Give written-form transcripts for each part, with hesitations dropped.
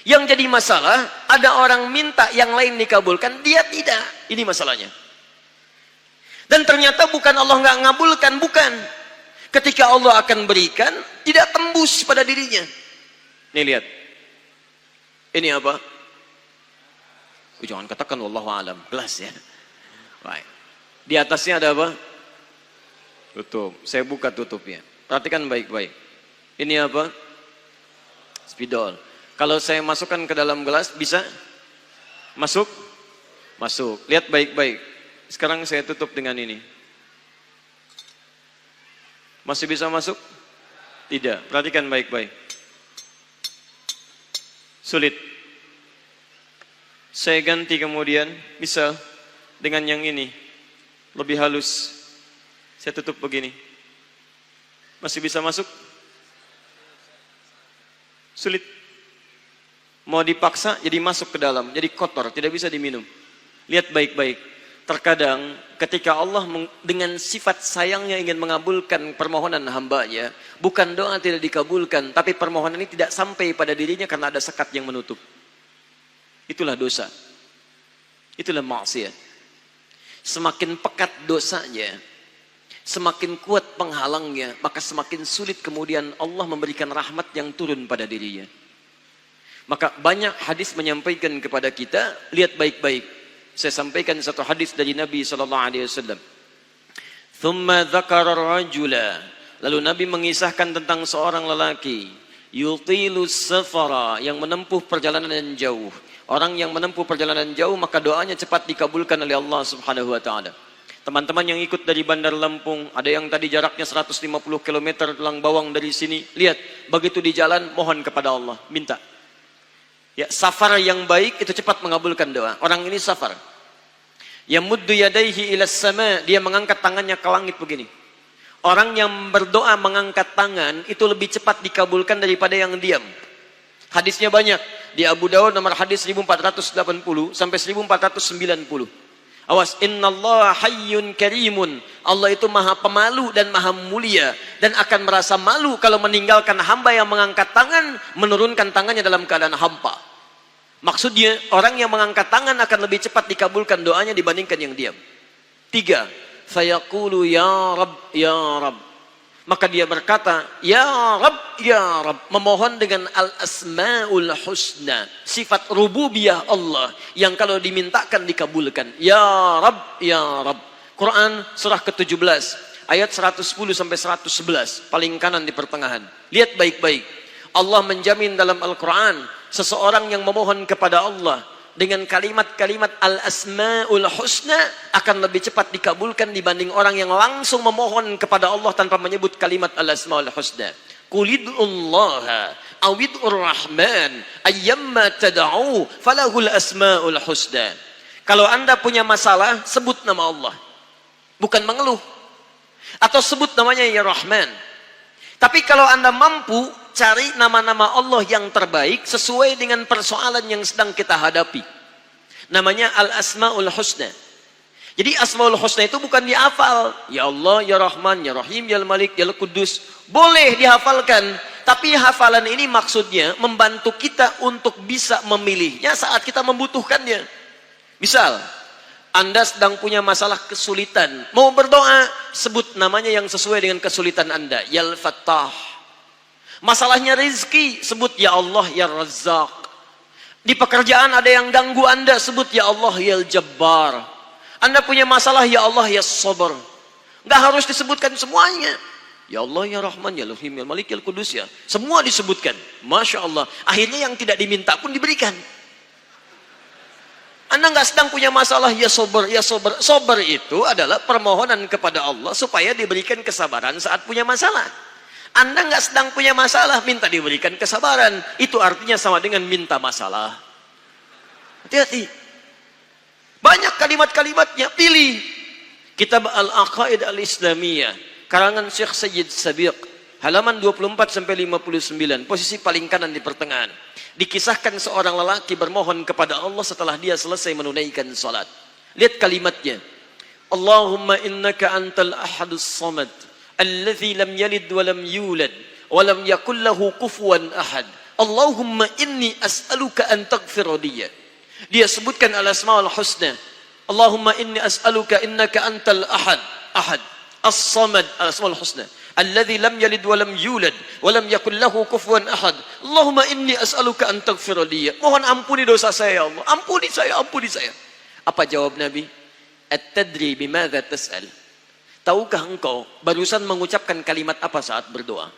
Yang jadi masalah, ada orang minta yang lain dikabulkan, dia tidak. Ini masalahnya. Dan ternyata bukan Allah nggak ngabulkan, bukan. Ketika Allah akan berikan, tidak tembus pada dirinya. Nih lihat. Ini apa? Jangan katakan wallahu alam, gelas ya. Baik. Di atasnya ada apa? Tutup. Saya buka tutupnya. Perhatikan baik-baik. Ini apa? Spidol. Kalau saya masukkan ke dalam gelas, bisa masuk? Masuk. Lihat baik-baik. Sekarang saya tutup dengan ini. Masih bisa masuk? Tidak. Perhatikan baik-baik. Sulit. Saya ganti kemudian, misal dengan yang ini. Lebih halus. Saya tutup begini. Masih bisa masuk? Sulit. Mau dipaksa jadi masuk ke dalam, jadi kotor, tidak bisa diminum. Lihat baik-baik. Terkadang ketika Allah dengan sifat sayangnya ingin mengabulkan permohonan hambanya, bukan doa tidak dikabulkan, tapi permohonan ini tidak sampai pada dirinya karena ada sekat yang menutup. Itulah dosa. Itulah maksiat. Semakin pekat dosanya, semakin kuat penghalangnya, maka semakin sulit kemudian Allah memberikan rahmat yang turun pada dirinya. Maka banyak hadis menyampaikan kepada kita, lihat baik-baik. Saya sampaikan satu hadis dari Nabi SAW. Thumma dzakara rajula. Lalu Nabi mengisahkan tentang seorang lelaki, yutilu safara, yang menempuh perjalanan yang jauh. Orang yang menempuh perjalanan jauh, maka doanya cepat dikabulkan oleh Allah Subhanahu wa taala. Teman-teman yang ikut dari Bandar Lampung, ada yang tadi jaraknya 150 km tulang bawang dari sini. Lihat, begitu di jalan mohon kepada Allah, minta. Ya, safar yang baik itu cepat mengabulkan doa. Orang ini safar. Yamuddu yadaihi ilas sama, dia mengangkat tangannya ke langit begini. Orang yang berdoa mengangkat tangan itu lebih cepat dikabulkan daripada yang diam. Hadisnya banyak. Di Abu Dawud nomor hadis 1480 sampai 1490. Awas, innallaha hayyun karimun. Allah itu maha pemalu dan maha mulia, dan akan merasa malu kalau meninggalkan hamba yang mengangkat tangan, menurunkan tangannya dalam keadaan hampa. Maksudnya orang yang mengangkat tangan akan lebih cepat dikabulkan doanya dibandingkan yang diam. 3. Fayaqulu ya Rabb ya Rabb. Maka dia berkata, ya Rabb, ya Rabb. Memohon dengan al-asma'ul husna. Sifat rububiyah Allah. Yang kalau dimintakan dikabulkan. Ya Rabb, ya Rabb. Quran surah ke-17. Ayat 110 sampai 111. Paling kanan di pertengahan. Lihat baik-baik. Allah menjamin dalam Al-Quran. Seseorang yang memohon kepada Allah. Dengan kalimat-kalimat al-asma'ul husna akan lebih cepat dikabulkan dibanding orang yang langsung memohon kepada Allah tanpa menyebut kalimat al-asma'ul husna. Qulid'ullaha awid'ur rahman ayyamma tad'u falahul asma'ul husna. Kalau Anda punya masalah, sebut nama Allah. Bukan mengeluh. Atau sebut namanya ya Rahman. Tapi kalau Anda mampu, cari nama-nama Allah yang terbaik sesuai dengan persoalan yang sedang kita hadapi. Namanya Al-Asma'ul Husna. Jadi Asma'ul Husna itu bukan dihafal. Ya Allah, Ya Rahman, Ya Rahim, Ya Malik, Ya Qudus. Boleh dihafalkan. Tapi hafalan ini maksudnya membantu kita untuk bisa memilihnya saat kita membutuhkannya. Misal, Anda sedang punya masalah kesulitan. Mau berdoa, sebut namanya yang sesuai dengan kesulitan Anda. Ya Al-Fattah. Masalahnya rezeki, sebut ya Allah ya Razzaq. Di pekerjaan ada yang ganggu Anda, sebut ya Allah ya Jabbar. Anda punya masalah, ya Allah ya Sabar. Nggak harus disebutkan semuanya. Ya Allah ya Rahman ya Rahim ya Malik ya Qudus ya. Semua disebutkan. Masya Allah. Akhirnya yang tidak diminta pun diberikan. Anda nggak sedang punya masalah, ya Sabar ya Sabar. Sabar itu adalah permohonan kepada Allah supaya diberikan kesabaran saat punya masalah. Anda nggak sedang punya masalah, minta diberikan kesabaran. Itu artinya sama dengan minta masalah. Hati-hati. Banyak kalimat-kalimatnya, pilih. Kitab Al-Aqaid Al-Islamiyah, karangan Syekh Sayyid Sabiq, halaman 24 sampai 59, posisi paling kanan di pertengahan. Dikisahkan seorang lelaki bermohon kepada Allah setelah dia selesai menunaikan salat. Lihat kalimatnya. Allahumma innaka antal ahadus samad. Alladzi lam yalid wa lam yulad wa lam yakul lahu kufuwan ahad. Allahumma inni as'aluka an taghfira liya. Dia sebutkan al-asmaul husna. Allahumma inni as'aluka innaka antal ahad, ahad, as-samad, al-asmaul husna. Alladzi lam yalid wa lam yulad wa lam yakul lahu kufuwan ahad. Allahumma inni as'aluka an taghfira liya. Mohon ampuni dosa saya ya Allah. Ampuni saya, ampuni saya. Apa jawab Nabi? At-tadri bimadza tas'al? Tahukah engkau barusan mengucapkan kalimat apa saat berdoa?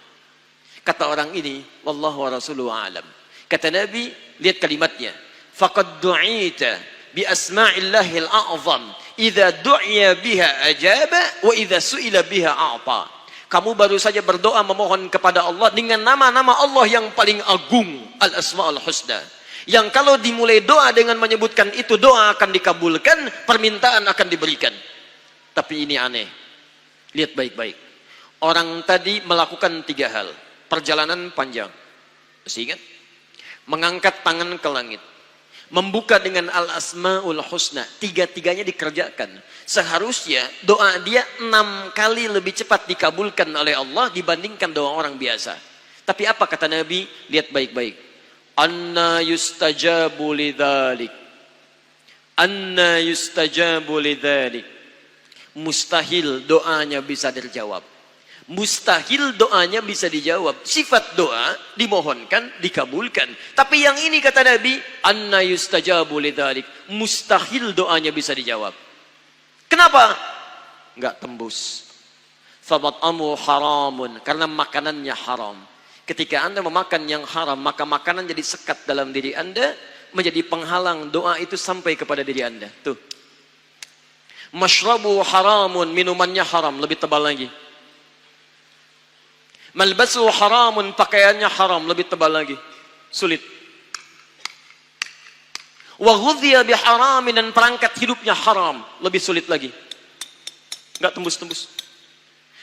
Kata orang ini, wallahu wa rasuluhu a'lam. Kata Nabi, lihat kalimatnya. Faqad du'ita bi asma'illahil a'zam. Idza du'iya biha ajaba wa idza su'ila biha a'ta. Kamu baru saja berdoa memohon kepada Allah dengan nama-nama Allah yang paling agung, al-asma'ul husna. Yang kalau dimulai doa dengan menyebutkan itu, doa akan dikabulkan, permintaan akan diberikan. Tapi ini aneh. Lihat baik-baik. Orang tadi melakukan 3 hal. Perjalanan panjang. Masih ingat? Mengangkat tangan ke langit. Membuka dengan al-asma'ul husna. 3-tiganya dikerjakan. Seharusnya doa dia 6 kali lebih cepat dikabulkan oleh Allah dibandingkan doa orang biasa. Tapi apa kata Nabi? Lihat baik-baik. Anna yustajabu lidzalik. Anna yustajabu lidzalik. Mustahil doanya bisa dijawab. Mustahil doanya bisa dijawab. Sifat doa dimohonkan, dikabulkan. Tapi yang ini kata Nabi, anna yustajabu lidzalik. Mustahil doanya bisa dijawab. Kenapa? Enggak tembus. Famat'amu haramun, karena makanannya haram. Ketika Anda memakan yang haram, maka makanan jadi sekat dalam diri Anda, menjadi penghalang doa itu sampai kepada diri Anda. Tuh. Mashrabu haramun, minumannya haram, lebih tebal lagi. Malbasu haramun, pakaiannya haram, lebih tebal lagi. Sulit. Wa ghudhiya biharamin, dan perangkat hidupnya haram, lebih sulit lagi. Enggak tembus-tembus.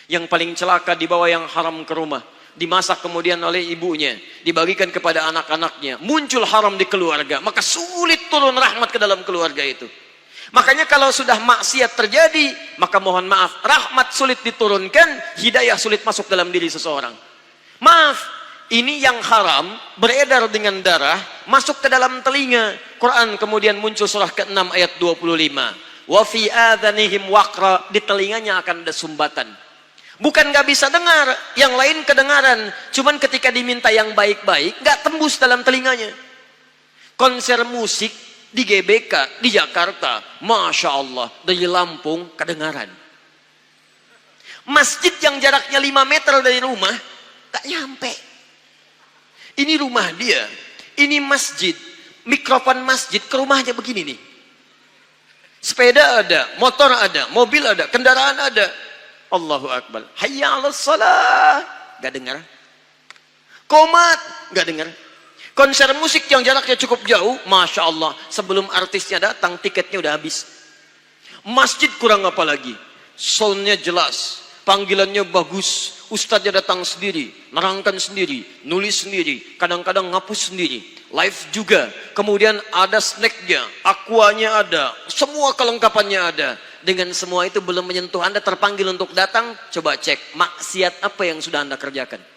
Yang paling celaka dibawa yang haram ke rumah, dimasak kemudian oleh ibunya, dibagikan kepada anak-anaknya, muncul haram di keluarga, maka sulit turun rahmat ke dalam keluarga itu. Makanya kalau sudah maksiat terjadi, maka mohon maaf, rahmat sulit diturunkan, hidayah sulit masuk dalam diri seseorang. Maaf, ini yang haram beredar dengan darah, masuk ke dalam telinga. Quran kemudian muncul surah ke-6 ayat 25. Wa fi adhanihim waqra, di telinganya akan ada sumbatan. Bukan nggak bisa dengar, yang lain kedengaran. Cuman ketika diminta yang baik-baik, nggak tembus dalam telinganya. Konser musik di GBK, di Jakarta, Masya Allah, dari Lampung kedengaran. Masjid yang jaraknya 5 meter dari rumah, tak nyampe. Ini rumah dia, ini masjid, mikrofon masjid ke rumahnya begini nih. Sepeda ada, motor ada, mobil ada, kendaraan ada. Allahu Akbar. Hayya 'alas shalah. Gak dengar. Qomat, gak dengar. Konser musik yang jaraknya cukup jauh, Masya Allah, sebelum artisnya datang, tiketnya udah habis. Masjid kurang apa lagi? Soundnya jelas, panggilannya bagus, ustadznya datang sendiri, nerangkan sendiri, nulis sendiri, kadang-kadang ngapus sendiri, live juga. Kemudian ada snacknya, aquanya ada, semua kelengkapannya ada. Dengan semua itu belum menyentuh Anda terpanggil untuk datang, coba cek, maksiat apa yang sudah Anda kerjakan?